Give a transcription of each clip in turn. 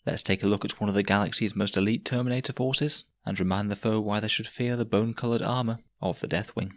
Let's take a look at one of the galaxy's most elite Terminator forces, and remind the foe why they should fear the bone-coloured armour of the Deathwing.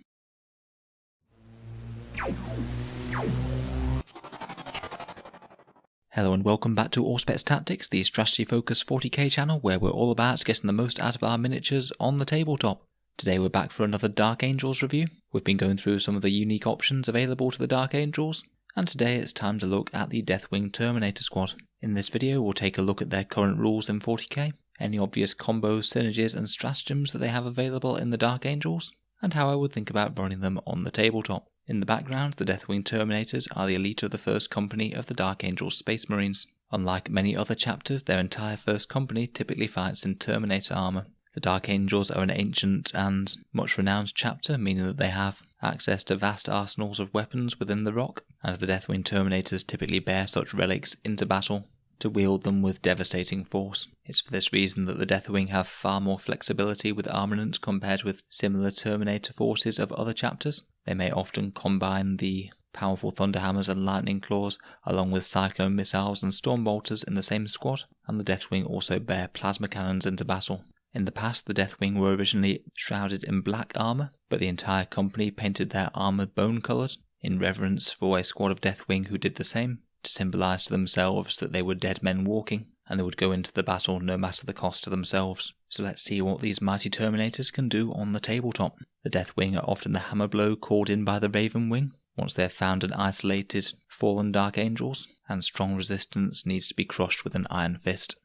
Hello and welcome back to Auspex Tactics, the strategy-focused 40k channel where we're all about getting the most out of our miniatures on the tabletop. Today we're back for another Dark Angels review. We've been going through some of the unique options available to the Dark Angels, and today it's time to look at the Deathwing Terminator squad. In this video we'll take a look at their current rules in 40k, any obvious combos, synergies and stratagems that they have available in the Dark Angels, and how I would think about running them on the tabletop. In the background, the Deathwing Terminators are the elite of the first company of the Dark Angels Space Marines. Unlike many other chapters, their entire first company typically fights in Terminator armour. The Dark Angels are an ancient and much renowned chapter, meaning that they have access to vast arsenals of weapons within the rock, and the Deathwing Terminators typically bear such relics into battle to wield them with devastating force. It's for this reason that the Deathwing have far more flexibility with armament compared with similar Terminator forces of other chapters. They may often combine the powerful Thunderhammers and Lightning Claws along with Cyclone missiles and Stormbolters in the same squad, and the Deathwing also bear plasma cannons into battle. In the past, the Deathwing were originally shrouded in black armour, but the entire company painted their armour bone-coloured in reverence for a squad of Deathwing who did the same, to symbolise to themselves that they were dead men walking, and they would go into the battle no matter the cost to themselves. So let's see what these mighty Terminators can do on the tabletop. The Deathwing are often the hammer blow called in by the Raven Wing, once they have found and isolated fallen Dark Angels, and strong resistance needs to be crushed with an iron fist.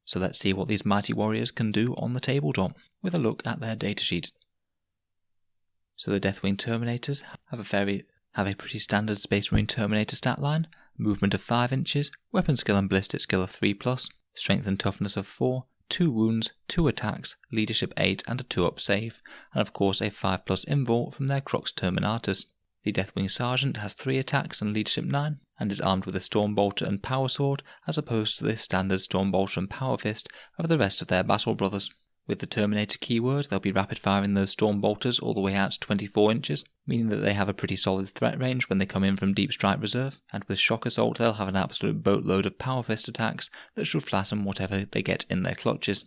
So let's see what these mighty warriors can do on the tabletop, with a look at their datasheet. So the Deathwing Terminators have a pretty standard Space Marine Terminator stat line: movement of 5 inches, weapon skill and ballistic skill of 3+, strength and toughness of 4, 2 wounds, 2 attacks, leadership 8 and a 2-up save, and of course a 5+ invul from their Crux Terminators. The Deathwing Sergeant has 3 attacks and leadership 9, and is armed with a Stormbolter and Power Sword, as opposed to the standard Stormbolter and Power Fist of the rest of their battle brothers. With the Terminator keyword, they'll be rapid firing those Stormbolters all the way out to 24 inches, meaning that they have a pretty solid threat range when they come in from Deep Strike Reserve, and with Shock Assault they'll have an absolute boatload of Power Fist attacks that should flatten whatever they get in their clutches.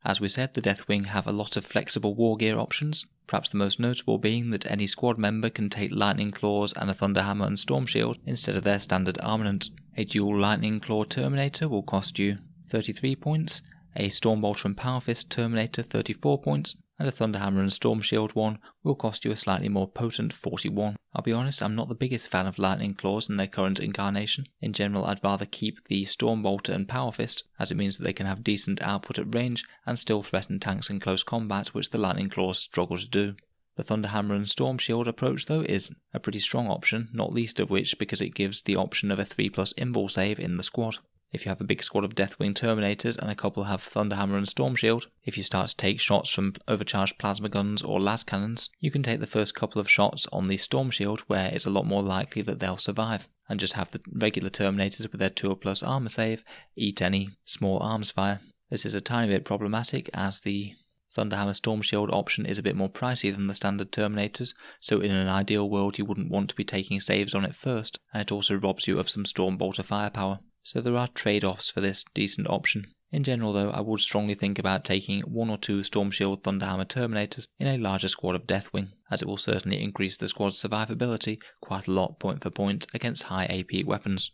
As we said, the Deathwing have a lot of flexible war gear options, perhaps the most notable being that any squad member can take Lightning Claws and a Thunderhammer and Storm Shield instead of their standard armament. A dual Lightning Claw Terminator will cost you 33 points, a Stormbolter and Power Fist Terminator 34 points, and a Thunderhammer and Storm Shield one will cost you a slightly more potent 41. I'll be honest, I'm not the biggest fan of Lightning Claws in their current incarnation. In general, I'd rather keep the Stormbolter and Power Fist, as it means that they can have decent output at range and still threaten tanks in close combat, which the Lightning Claws struggle to do. The Thunderhammer and Storm Shield approach though is a pretty strong option, not least of which because it gives the option of a 3+ invul save in the squad. If you have a big squad of Deathwing Terminators and a couple have Thunderhammer and Storm Shield, if you start to take shots from overcharged plasma guns or las cannons, you can take the first couple of shots on the Storm Shield where it's a lot more likely that they'll survive, and just have the regular Terminators with their 2+ armor save eat any small arms fire. This is a tiny bit problematic as the Thunderhammer Storm Shield option is a bit more pricey than the standard Terminators, so in an ideal world you wouldn't want to be taking saves on it first, and it also robs you of some Stormbolter firepower. So there are trade-offs for this decent option. In general though, I would strongly think about taking 1 or 2 Storm Shield Thunderhammer Terminators in a larger squad of Deathwing, as it will certainly increase the squad's survivability quite a lot point for point against high AP weapons.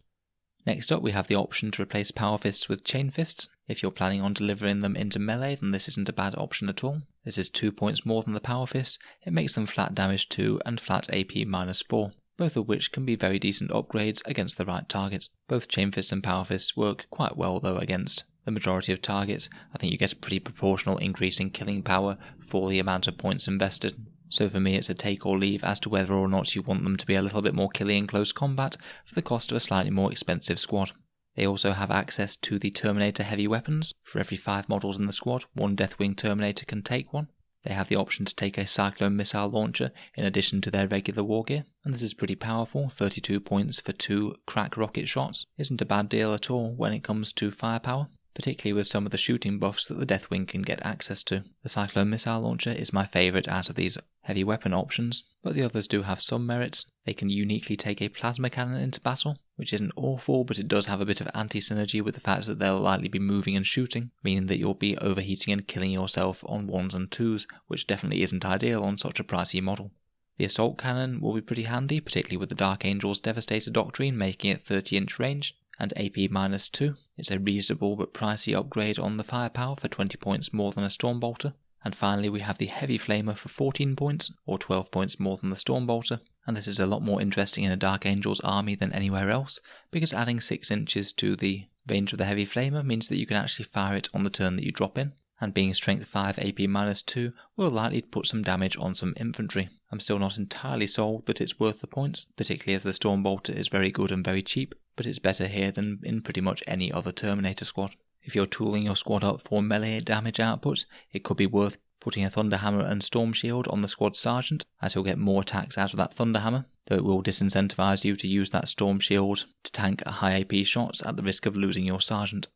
Next up we have the option to replace Power Fists with Chain Fists. If you're planning on delivering them into melee, then this isn't a bad option at all. This is 2 points more than the Power Fist, it makes them flat damage 2 and flat AP -4. Both of which can be very decent upgrades against the right targets. Both Chain Fists and Power Fists work quite well though against the majority of targets. I think you get a pretty proportional increase in killing power for the amount of points invested. So for me it's a take or leave as to whether or not you want them to be a little bit more killy in close combat for the cost of a slightly more expensive squad. They also have access to the Terminator heavy weapons. For every 5 models in the squad, 1 Deathwing Terminator can take one. They have the option to take a Cyclone missile launcher in addition to their regular war gear, and this is pretty powerful. 32 points for 2 crack rocket shots isn't a bad deal at all when it comes to firepower, particularly with some of the shooting buffs that the Deathwing can get access to. The Cyclone missile launcher is my favourite out of these heavy weapon options, but the others do have some merits. They can uniquely take a plasma cannon into battle, which isn't awful, but it does have a bit of anti-synergy with the fact that they'll likely be moving and shooting, meaning that you'll be overheating and killing yourself on 1s and 2s, which definitely isn't ideal on such a pricey model. The assault cannon will be pretty handy, particularly with the Dark Angel's Devastator doctrine making it 30-inch range, and AP-2. It's a reasonable but pricey upgrade on the firepower for 20 points more than a Stormbolter. And finally we have the Heavy Flamer for 14 points, or 12 points more than the Stormbolter, and this is a lot more interesting in a Dark Angel's army than anywhere else, because adding 6 inches to the range of the Heavy Flamer means that you can actually fire it on the turn that you drop in, and being Strength 5 AP-2 will likely put some damage on some infantry. I'm still not entirely sold that it's worth the points, particularly as the Stormbolter is very good and very cheap, but it's better here than in pretty much any other Terminator squad. If you're tooling your squad up for melee damage output, it could be worth putting a Thunderhammer and Storm Shield on the squad sergeant, as he'll get more attacks out of that Thunderhammer, though it will disincentivize you to use that Storm Shield to tank high AP shots at the risk of losing your sergeant.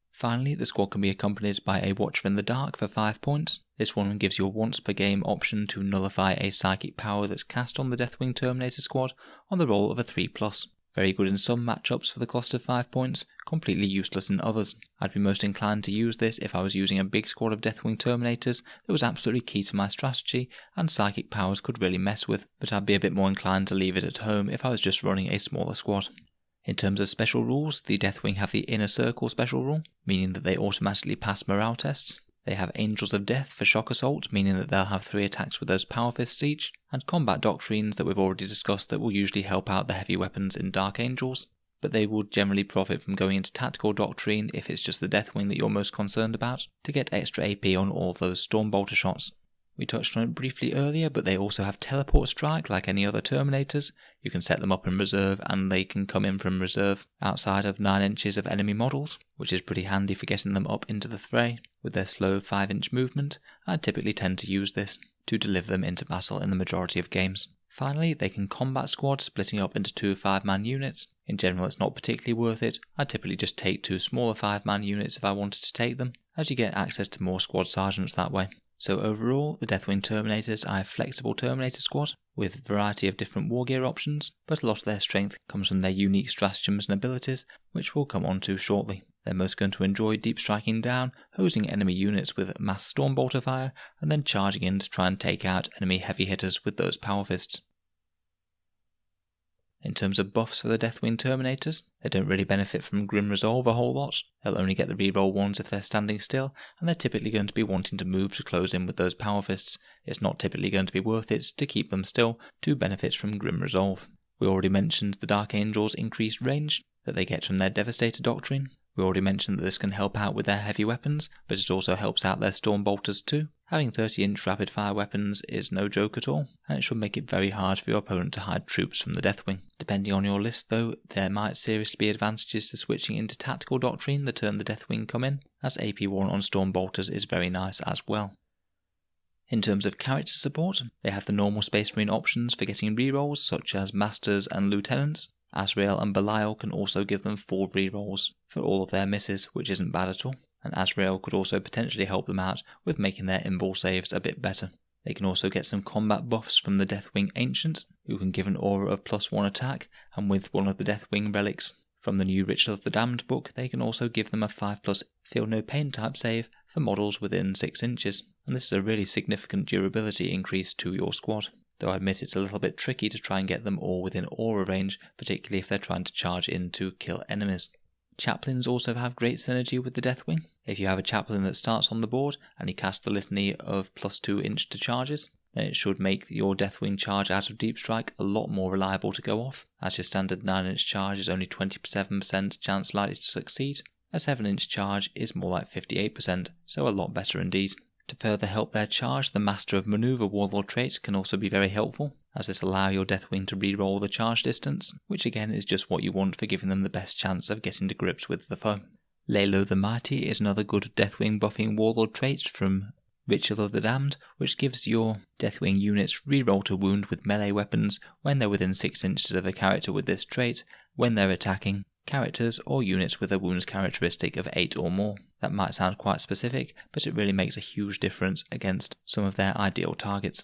Finally, the squad can be accompanied by a Watcher in the Dark for 5 points. This one gives you a once per game option to nullify a psychic power that's cast on the Deathwing Terminator squad on the roll of a 3+. Very good in some matchups for the cost of 5 points, completely useless in others. I'd be most inclined to use this if I was using a big squad of Deathwing Terminators that was absolutely key to my strategy and psychic powers could really mess with, but I'd be a bit more inclined to leave it at home if I was just running a smaller squad. In terms of special rules, the Deathwing have the Inner Circle special rule, meaning that they automatically pass morale tests. They have Angels of Death for Shock Assault, meaning that they'll have 3 attacks with those Power Fists each, and Combat Doctrines that we've already discussed that will usually help out the heavy weapons in Dark Angels, but they will generally profit from going into Tactical Doctrine if it's just the Deathwing that you're most concerned about, to get extra AP on all of those Stormbolter shots. We touched on it briefly earlier, but they also have Teleport Strike like any other Terminators. You can set them up in reserve and they can come in from reserve outside of 9 inches of enemy models, which is pretty handy for getting them up into the fray. With their slow 5-inch movement, I typically tend to use this to deliver them into battle in the majority of games. Finally, they can combat squad, splitting up into 2 5-man units. In general, it's not particularly worth it. I typically just take 2 smaller 5-man units if I wanted to take them, as you get access to more squad sergeants that way. So overall, the Deathwing Terminators are a flexible Terminator squad with a variety of different war gear options, but a lot of their strength comes from their unique stratagems and abilities, which we'll come on to shortly. They're most going to enjoy deep striking down, hosing enemy units with mass Stormbolter fire, and then charging in to try and take out enemy heavy hitters with those Power Fists. In terms of buffs for the Deathwing Terminators, they don't really benefit from Grim Resolve a whole lot. They'll only get the reroll ones if they're standing still, and they're typically going to be wanting to move to close in with those Power Fists. It's not typically going to be worth it to keep them still to benefit from Grim Resolve. We already mentioned the Dark Angel's increased range that they get from their Devastator doctrine. We already mentioned that this can help out with their heavy weapons, but it also helps out their Stormbolters too. Having 30-inch rapid-fire weapons is no joke at all, and it should make it very hard for your opponent to hide troops from the Deathwing. Depending on your list though, there might seriously be advantages to switching into Tactical Doctrine the turn the Deathwing come in, as AP1 on Stormbolters is very nice as well. In terms of character support, they have the normal Space Marine options for getting rerolls such as Masters and Lieutenants. Azrael and Belial can also give them 4 rerolls for all of their misses, which isn't bad at all, and Azrael could also potentially help them out with making their invul saves a bit better. They can also get some combat buffs from the Deathwing Ancient, who can give an aura of +1 attack, and with one of the Deathwing relics from the new Ritual of the Damned book, they can also give them a 5+ Feel No Pain type save for models within 6 inches, and this is a really significant durability increase to your squad. Though I admit it's a little bit tricky to try and get them all within aura range, particularly if they're trying to charge in to kill enemies. Chaplains also have great synergy with the Deathwing. If you have a Chaplain that starts on the board and you cast the litany of +2 inch to charges, then it should make your Deathwing charge out of Deep Strike a lot more reliable to go off, as your standard 9-inch charge is only 27% chance likely to succeed. A 7-inch charge is more like 58%, so a lot better indeed. To further help their charge, the Master of Maneuver Warlord trait can also be very helpful, as this allows your Deathwing to reroll the charge distance, which again is just what you want for giving them the best chance of getting to grips with the foe. Lalo the Mighty is another good Deathwing buffing Warlord trait from Ritual of the Damned, which gives your Deathwing units reroll to wound with melee weapons when they're within 6 inches of a character with this trait, when they're attacking characters or units with a wounds characteristic of 8 or more. That might sound quite specific, but it really makes a huge difference against some of their ideal targets.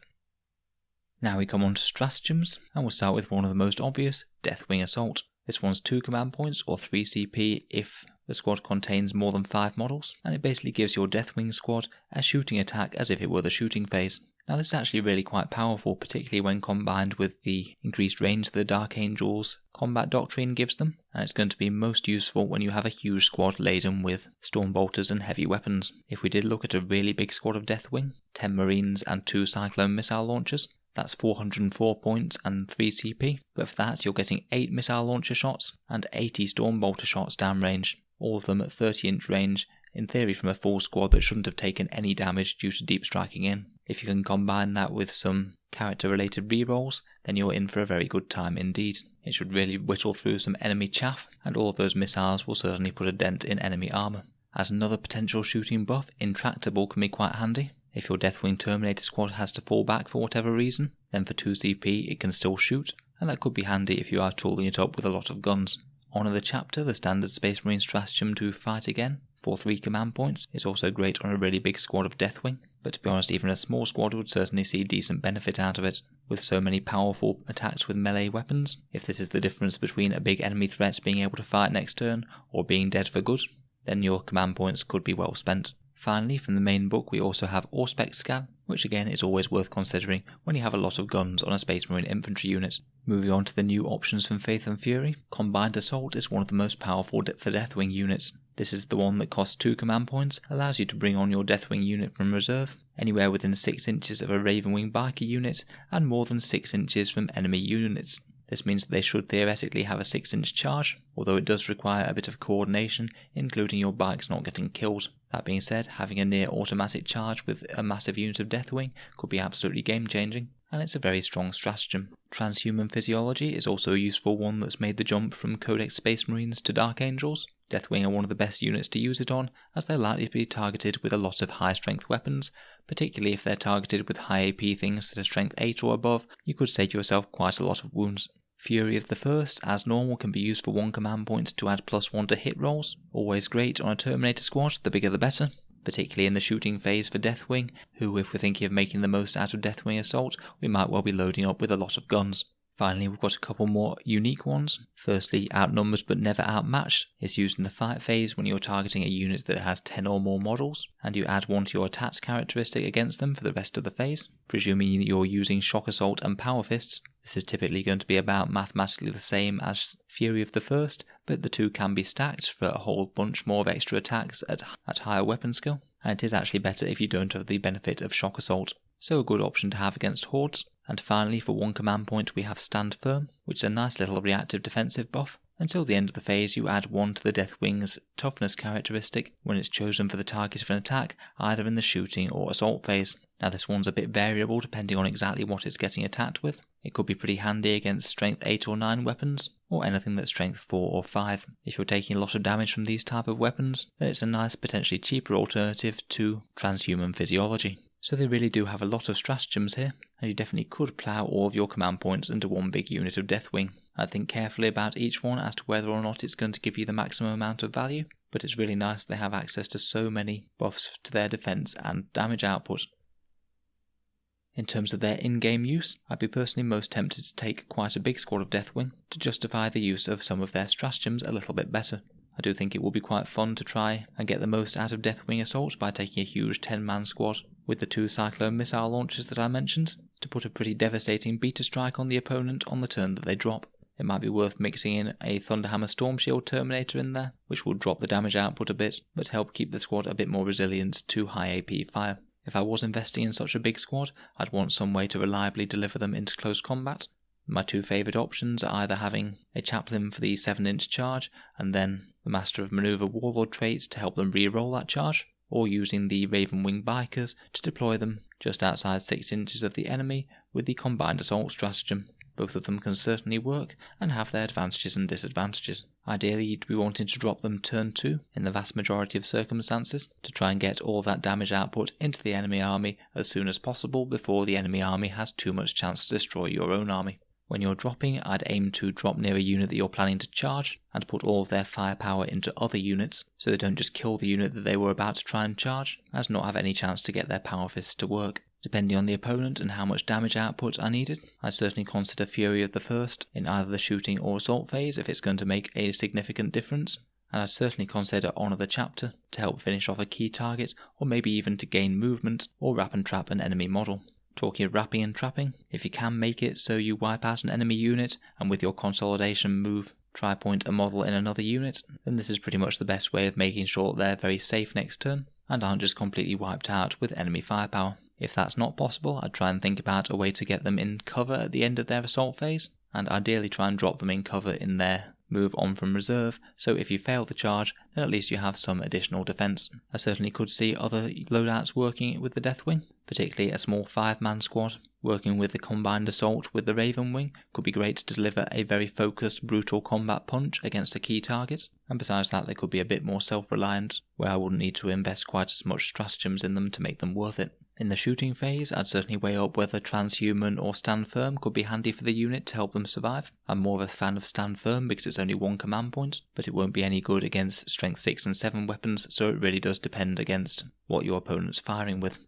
Now we come on to stratagems, and we'll start with one of the most obvious, Deathwing Assault. This one's 2 command points or 3 CP if the squad contains more than 5 models, and it basically gives your Deathwing squad a shooting attack as if it were the shooting phase. Now this is actually really quite powerful, particularly when combined with the increased range the Dark Angels combat doctrine gives them, and it's going to be most useful when you have a huge squad laden with storm bolters and heavy weapons. If we did look at a really big squad of Deathwing, 10 Marines and 2 Cyclone missile launchers, that's 404 points and 3 CP, but for that you're getting 8 missile launcher shots and 80 storm bolter shots downrange, all of them at 30-inch range, in theory from a full squad that shouldn't have taken any damage due to deep striking in. If you can combine that with some character-related rerolls, then you're in for a very good time indeed. It should really whittle through some enemy chaff, and all of those missiles will certainly put a dent in enemy armour. As another potential shooting buff, Intractable can be quite handy. If your Deathwing Terminator squad has to fall back for whatever reason, then for 2 CP it can still shoot, and that could be handy if you are tooling it up with a lot of guns. Honour the Chapter, the standard Space Marine stratagem to fight again, for 3 command points, is also great on a really big squad of Deathwing, but to be honest even a small squad would certainly see decent benefit out of it. With so many powerful attacks with melee weapons, if this is the difference between a big enemy threat being able to fight next turn, or being dead for good, then your command points could be well spent. Finally, from the main book we also have Auspex scan, which again is always worth considering when you have a lot of guns on a Space Marine infantry unit. Moving on to the new options from Faith and Fury, Combined Assault is one of the most powerful for Deathwing units. This is the one that costs 2 command points, allows you to bring on your Deathwing unit from reserve, anywhere within 6 inches of a Ravenwing biker unit, and more than 6 inches from enemy units. This means that they should theoretically have a 6-inch charge, although it does require a bit of coordination, including your bikes not getting killed. That being said, having a near automatic charge with a massive unit of Deathwing could be absolutely game changing, and it's a very strong stratagem. Transhuman Physiology is also a useful one that's made the jump from Codex Space Marines to Dark Angels. Deathwing are one of the best units to use it on, as they're likely to be targeted with a lot of high strength weapons, particularly if they're targeted with high AP things that are strength 8 or above. You could save yourself quite a lot of wounds. Fury of the First, as normal, can be used for 1 command point to add +1 to hit rolls. Always great on a Terminator squad, the bigger the better, particularly in the shooting phase for Deathwing, who, if we're thinking of making the most out of Deathwing Assault, we might well be loading up with a lot of guns. Finally, we've got a couple more unique ones. Firstly, Outnumbered but Never Outmatched is used in the fight phase when you're targeting a unit that has 10 or more models, and you add 1 to your attacks characteristic against them for the rest of the phase. Presuming that you're using Shock Assault and Power Fists, this is typically going to be about mathematically the same as Fury of the First, but the two can be stacked for a whole bunch more of extra attacks at higher weapon skill, and it is actually better if you don't have the benefit of Shock Assault. So a good option to have against hordes. And finally, for 1 command point we have Stand Firm, which is a nice little reactive defensive buff. Until the end of the phase you add 1 to the Deathwing's toughness characteristic when it's chosen for the target of an attack, either in the shooting or assault phase. Now this one's a bit variable depending on exactly what it's getting attacked with. It could be pretty handy against strength 8 or 9 weapons, or anything that's strength 4 or 5. If you're taking a lot of damage from these type of weapons, then it's a nice potentially cheaper alternative to Transhuman Physiology. So they really do have a lot of stratagems here, and you definitely could plough all of your command points into one big unit of Deathwing. I'd think carefully about each one as to whether or not it's going to give you the maximum amount of value, but it's really nice they have access to so many buffs to their defense and damage output. In terms of their in-game use, I'd be personally most tempted to take quite a big squad of Deathwing to justify the use of some of their stratagems a little bit better. I do think it will be quite fun to try and get the most out of Deathwing Assault by taking a huge 10-man squad with the 2 Cyclone missile launchers that I mentioned to put a pretty devastating beta strike on the opponent on the turn that they drop. It might be worth mixing in a Thunderhammer Storm Shield Terminator in there, which will drop the damage output a bit, but help keep the squad a bit more resilient to high AP fire. If I was investing in such a big squad, I'd want some way to reliably deliver them into close combat. My 2 favourite options are either having a Chaplain for the 7-inch charge, and then the Master of Maneuver Warlord trait to help them re-roll that charge, or using the Ravenwing Bikers to deploy them just outside 6 inches of the enemy with the Combined Assault stratagem. Both of them can certainly work and have their advantages and disadvantages. Ideally you'd be wanting to drop them turn 2 in the vast majority of circumstances to try and get all that damage output into the enemy army as soon as possible before the enemy army has too much chance to destroy your own army. When you're dropping, I'd aim to drop near a unit that you're planning to charge and put all of their firepower into other units so they don't just kill the unit that they were about to try and charge and not have any chance to get their power fists to work. Depending on the opponent and how much damage output I needed, I'd certainly consider Fury of the First in either the shooting or assault phase if it's going to make a significant difference, and I'd certainly consider Honour the Chapter to help finish off a key target, or maybe even to gain movement or wrap and trap an enemy model. Talking of wrapping and trapping, if you can make it so you wipe out an enemy unit and with your consolidation move try point a model in another unit, then this is pretty much the best way of making sure they're very safe next turn and aren't just completely wiped out with enemy firepower. If that's not possible, I'd try and think about a way to get them in cover at the end of their assault phase, and ideally try and drop them in cover in their move on from reserve, so if you fail the charge, then at least you have some additional defense. I certainly could see other loadouts working with the Deathwing, particularly a small 5-man squad. Working with the combined assault with the Raven Wing could be great to deliver a very focused, brutal combat punch against a key target, and besides that they could be a bit more self-reliant, where I wouldn't need to invest quite as much stratagems in them to make them worth it. In the shooting phase, I'd certainly weigh up whether Transhuman or Stand Firm could be handy for the unit to help them survive. I'm more of a fan of Stand Firm because it's only 1 command point, but it won't be any good against Strength 6 and 7 weapons, so it really does depend against what your opponent's firing with.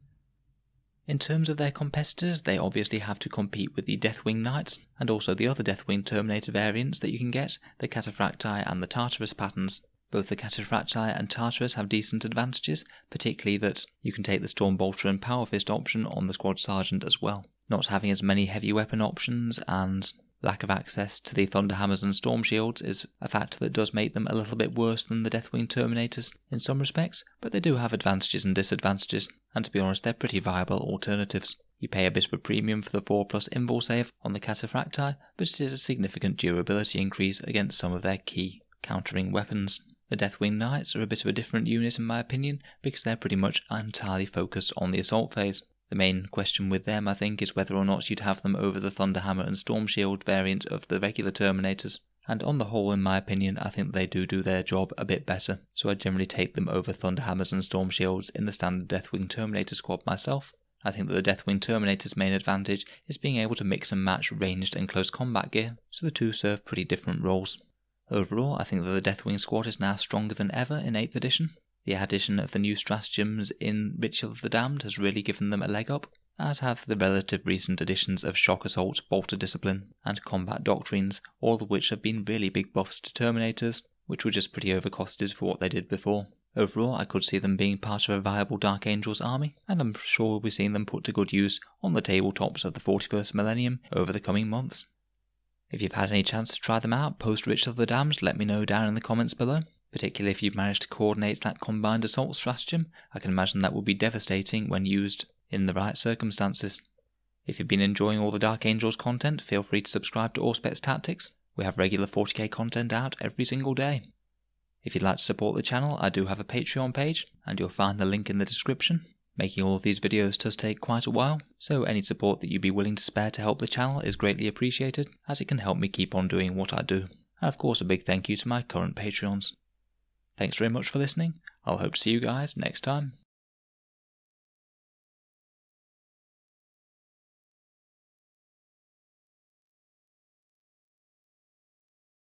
In terms of their competitors, they obviously have to compete with the Deathwing Knights, and also the other Deathwing Terminator variants that you can get, the Cataphracti and the Tartarus patterns. Both the Cataphracti and Tartarus have decent advantages, particularly that you can take the Stormbolter and Power Fist option on the Squad Sergeant as well. Not having as many heavy weapon options and lack of access to the Thunderhammers and Storm Shields is a factor that does make them a little bit worse than the Deathwing Terminators in some respects, but they do have advantages and disadvantages, and to be honest they're pretty viable alternatives. You pay a bit of a premium for the 4+ invul save on the Cataphracti, but it is a significant durability increase against some of their key countering weapons. The Deathwing Knights are a bit of a different unit in my opinion, because they're pretty much entirely focused on the assault phase. The main question with them, I think, is whether or not you'd have them over the Thunderhammer and Storm Shield variant of the regular Terminators, and on the whole, in my opinion, I think they do their job a bit better, so I generally take them over Thunderhammers and Storm Shields in the standard Deathwing Terminator squad myself. I think that the Deathwing Terminator's main advantage is being able to mix and match ranged and close combat gear, so the two serve pretty different roles. Overall, I think that the Deathwing squad is now stronger than ever in 8th edition. The addition of the new stratagems in Ritual of the Damned has really given them a leg up, as have the relative recent additions of Shock Assault, Bolter Discipline, and Combat Doctrines, all of which have been really big buffs to Terminators, which were just pretty overcosted for what they did before. Overall, I could see them being part of a viable Dark Angels army, and I'm sure we'll be seeing them put to good use on the tabletops of the 41st millennium over the coming months. If you've had any chance to try them out post Ritual of the Damned, let me know down in the comments below. Particularly if you've managed to coordinate that combined assault stratagem, I can imagine that will be devastating when used in the right circumstances. If you've been enjoying all the Dark Angels content, feel free to subscribe to Auspex Tactics. We have regular 40k content out every single day. If you'd like to support the channel, I do have a Patreon page, and you'll find the link in the description. Making all of these videos does take quite a while, so any support that you'd be willing to spare to help the channel is greatly appreciated, as it can help me keep on doing what I do. And of course a big thank you to my current Patreons. Thanks very much for listening. I'll hope to see you guys next time.